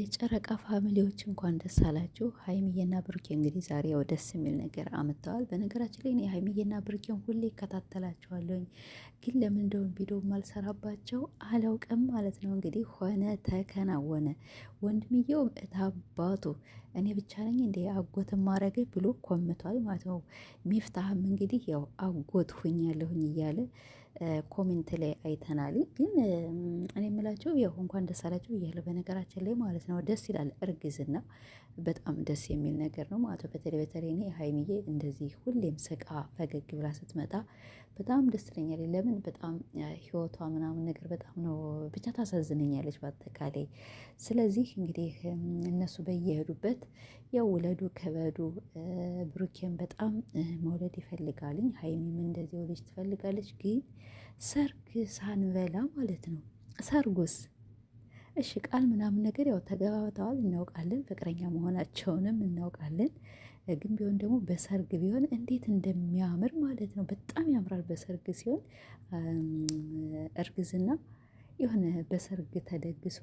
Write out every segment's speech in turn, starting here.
የጨረቃ ፋሚሊዎች እንኳን ደስ አላችሁ። ሀይሚዬና ብሩኬ እንግዲህ ዛሬ ያው ደስ የሚል ነገር አምጥተዋል። በነገራችን ላይ እኔ ሀይሚዬና ብሩኬን ሁሌ ይከታተላቸዋለሁኝ፣ ግን ለምን እንደሆነ ቪዲዮ ማልሰራባቸው አላውቅም ማለት ነው። እንግዲህ ሆነ ተከናወነ። ወንድምየው እታባቱ እኔ ብቻ ነኝ እንደ አጎት ማረገ ብሎ ኮምቷል ማለት ነው። ሚፍታህም እንግዲህ ያው አጎት ሁኛለሁኝ እያለ ኮሜንት ላይ አይተናል። ግን እኔ የምላቸው ያው እንኳን ደስ አላቸው እያለ በነገራችን ላይ ማለት ነው። ደስ ይላል። እርግዝና በጣም ደስ የሚል ነገር ነው ማለት ነው። በተለይ እኔ ሀይሚዬ እንደዚህ ሁሌም ስቃ ፈገግ ብላ ስትመጣ በጣም ደስ ትለኛለች። ለምን በጣም ህይወቷ ምናምን ነገር በጣም ነው ብቻ ታሳዝነኛለች በአጠቃላይ። ስለዚህ እንግዲህ እነሱ በየሄዱበት ያው ውለዱ ከበዱ። ብሩኬን በጣም መውለድ ይፈልጋልኝ፣ ሀይሚም እንደዚህ ልጅ ትፈልጋለች። ግን ሰርግ ሳንበላ ማለት ነው። ሰርጉስ እሺ ቃል ምናምን ነገር ያው ተገባብተዋል እናውቃለን፣ ፍቅረኛ መሆናቸውንም እናውቃለን። ግን ቢሆን ደግሞ በሰርግ ቢሆን እንዴት እንደሚያምር ማለት ነው። በጣም ያምራል በሰርግ ሲሆን። እርግዝና የሆነ በሰርግ ተደግሶ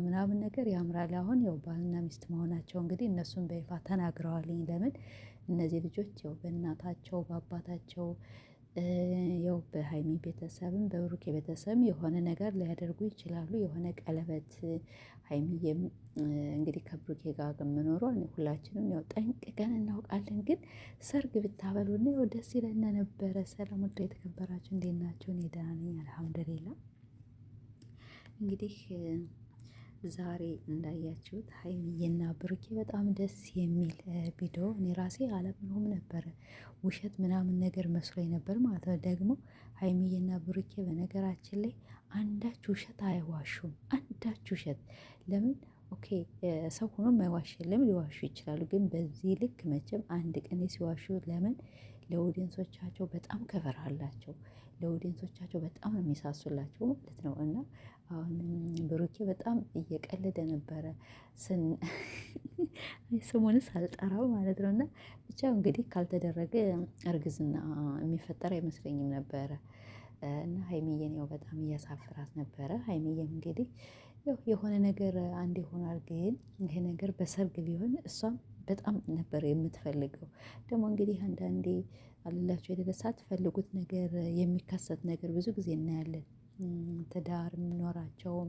ምናምን ነገር ያምራል። አሁን ያው ባልና ሚስት መሆናቸው እንግዲህ እነሱን በይፋ ተናግረዋልኝ። ለምን እነዚህ ልጆች ያው በእናታቸው በአባታቸው ያው በሀይሚ ቤተሰብም በብሩኬ ቤተሰብም የሆነ ነገር ሊያደርጉ ይችላሉ። የሆነ ቀለበት ሀይሚዬም እንግዲህ ከብሩኬ ጋር የምኖረው ሁላችንም ያው ጠንቅቀን እናውቃለን። ግን ሰርግ ብታበሉና ያው ደስ ይለና ነበረ። ሰላም ወደ የተከበራችሁ እንዴት ናችሁ? እኔ ደህና ነኝ አልሐምዱሊላህ። እንግዲህ ዛሬ እንዳያችሁት ሀይሚዬና ብሩኬ በጣም ደስ የሚል ቪዲዮ እኔ ራሴ አላምነውም ነበረ። ውሸት ምናምን ነገር መስሎኝ ነበር ማለት ነው። ደግሞ ሀይሚዬና ብሩኬ በነገራችን ላይ አንዳች ውሸት አይዋሹም። አንዳች ውሸት ለምን ኦኬ ሰው ሆኖ የማይዋሽ የለም፣ ሊዋሹ ይችላሉ። ግን በዚህ ልክ መቼም አንድ ቀን ሲዋሹ ለምን ለኦዲየንሶቻቸው በጣም ከበር አላቸው። ለኦዲየንሶቻቸው በጣም ነው የሚሳሱላቸው ማለት ነው። እና አሁን ብሩኬ በጣም እየቀለደ ነበረ ስሙንስ አልጠራው ማለት ነው። እና ብቻ እንግዲህ ካልተደረገ እርግዝና የሚፈጠር አይመስለኝም ነበረ። እና ሀይሚዬን ያው በጣም እያሳፍራት ነበረ። ሀይሚዬም እንግዲህ የሆነ ነገር አንድ ይሆናል። ግን ይሄ ነገር በሰርግ ቢሆን እሷም በጣም ነበር የምትፈልገው። ደግሞ እንግዲህ አንዳንዴ አልላቸው የሌለ ሳትፈልጉት ነገር የሚከሰት ነገር ብዙ ጊዜ እናያለን። ትዳር የሚኖራቸውም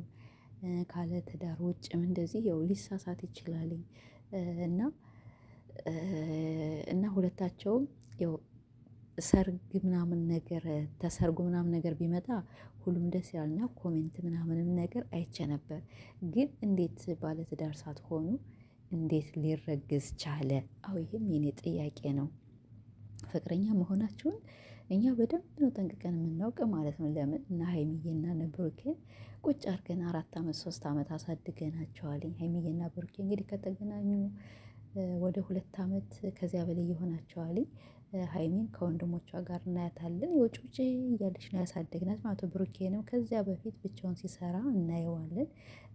ካለ ትዳር ውጭም እንደዚህ ያው ሊሳሳት ይችላልኝ። እና እና ሁለታቸውም ያው ሰርግ ምናምን ነገር ተሰርጉ ምናምን ነገር ቢመጣ ሁሉም ደስ ይላልና ኮሜንት ምናምንም ነገር አይቼ ነበር። ግን እንዴት ባለትዳር ሳትሆኑ እንዴት ሊረግዝ ቻለ? አዎ ይህም የኔ ጥያቄ ነው። ፍቅረኛ መሆናችሁን እኛ በደንብ ነው ጠንቅቀን የምናውቅ ማለት ነው። ለምን እና ሀይሚዬና ብሩኬን ቁጭ አድርገን 4 ዓመት 3 ዓመት አሳድገናቸዋልኝ። ሀይሚዬና ብሩኬ እንግዲህ ከተገናኙ ወደ 2 ዓመት ከዚያ በላይ ይሆናቸዋልኝ። ሀይሚን ከወንድሞቿ ጋር እናያታለን። የውጭ እያለች ነው ያሳደግናት ማለት ነው። ብሩኬንም ከዚያ በፊት ብቻውን ሲሰራ እናየዋለን።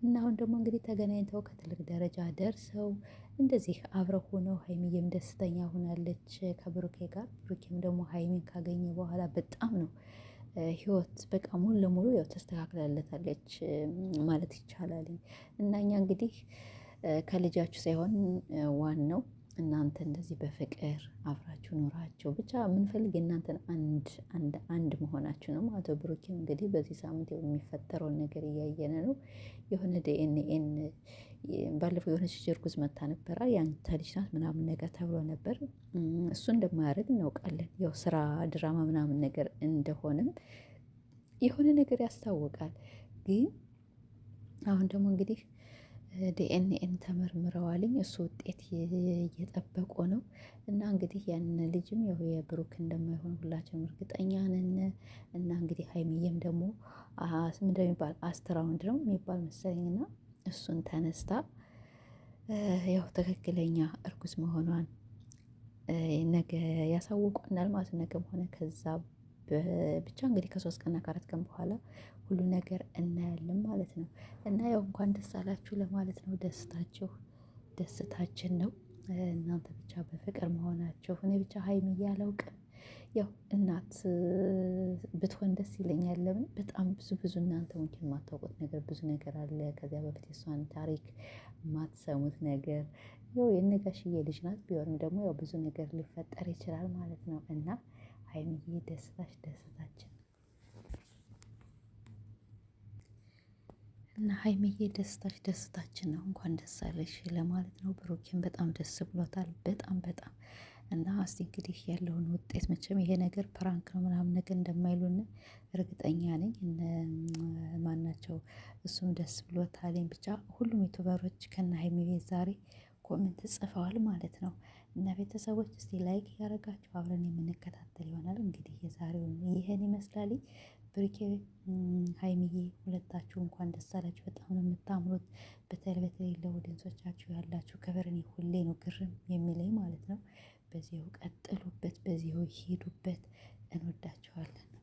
እና አሁን ደግሞ እንግዲህ ተገናኝተው ከትልቅ ደረጃ ደርሰው እንደዚህ አብረው ሆነው ሀይሚዬም ደስተኛ ሆናለች ከብሩኬ ጋር። ብሩኬም ደግሞ ሀይሚን ካገኘ በኋላ በጣም ነው ህይወት በቃ ሙሉ ለሙሉ ያው ተስተካክላለታለች ማለት ይቻላል። እና እኛ እንግዲህ ከልጃችሁ ሳይሆን ዋናው እናንተ እንደዚህ በፍቅር አብራችሁ ኖራችሁ ብቻ የምንፈልግ የእናንተን አንድ መሆናችሁ ነው ማለት ነው። ብሩኬም እንግዲህ በዚህ ሳምንት የሚፈጠረውን ነገር እያየነ ነው። የሆነ ዲኤንኤን ባለፈው የሆነች እርጉዝ መታ ነበራ ያንተ ልጅ ናት ምናምን ነገር ተብሎ ነበር። እሱ እንደማያደርግ እናውቃለን። ያው ስራ ድራማ ምናምን ነገር እንደሆነም የሆነ ነገር ያስታውቃል። ግን አሁን ደግሞ እንግዲህ ዲኤንኤን ተመርምረዋልኝ እሱ ውጤት እየጠበቁ ነው። እና እንግዲህ ያንን ልጅም ያው የብሩክ እንደማይሆን ሁላችንም እርግጠኛ ነን። እና እንግዲህ ሀይሚዬም ደግሞ እንደሚባል አስትራውንድ ነው የሚባል መሰለኝና እሱን ተነስታ ያው ትክክለኛ እርጉዝ መሆኗን ነገ ያሳውቁናል ማለት ነው። ነገም ሆነ ከዛ ብቻ እንግዲህ ከ3 ቀንና ከ4 ቀን በኋላ ሁሉ ነገር እናያለን ማለት ነው። እና ያው እንኳን ደስ አላችሁ ለማለት ነው። ደስታችሁ ደስታችን ነው። እናንተ ብቻ በፍቅር መሆናችሁ እኔ ብቻ ሀይሚዬ አላውቅም ያው እናት ብትሆን ደስ ይለኛል። ለምን በጣም ብዙ እናንተ ሙምኪን የማታውቁት ነገር ብዙ ነገር አለ። ከዚያ በፊት የሷን ታሪክ የማትሰሙት ነገር ያው የነጋሽዬ ልጅ ናት። ቢሆንም ደግሞ ያው ብዙ ነገር ሊፈጠር ይችላል ማለት ነው። እና ሀይሚዬ ደስታሽ ደስታችን እና ሀይሚዬ ደስታሽ ደስታችን ነው። እንኳን ደስ አለሽ ለማለት ነው። ብሩኬን በጣም ደስ ብሎታል። በጣም እና እስቲ እንግዲህ ያለውን ውጤት መቼም ይሄ ነገር ፕራንክ ነው ምናምን ነገር እንደማይሉን እርግጠኛ ነኝ። ማናቸው እሱም ደስ ብሎታል። ብቻ ሁሉም ዩቱበሮች ከነ ሀይሚ ቤት ዛሬ ኮሜንት ጽፈዋል ማለት ነው። እና ቤተሰቦች እስቲ ላይክ እያደረጋችሁ አብረን የምንከታተል ይሆናል። እንግዲህ የዛሬውን ይህን ይመስላል። ብሩኬ ሀይሚዬ ሁለታችሁ እንኳን ደስ አላችሁ። በጣም ነው የምታምሩት። በተለይ ለኦዲየንሶቻችሁ ያላችሁ ክብር እኔ ሁሌ ነው ግርም የሚለኝ ማለት ነው። በዚሁ ቀጥሉበት፣ በዚሁ ሂዱበት። እንወዳችኋለን።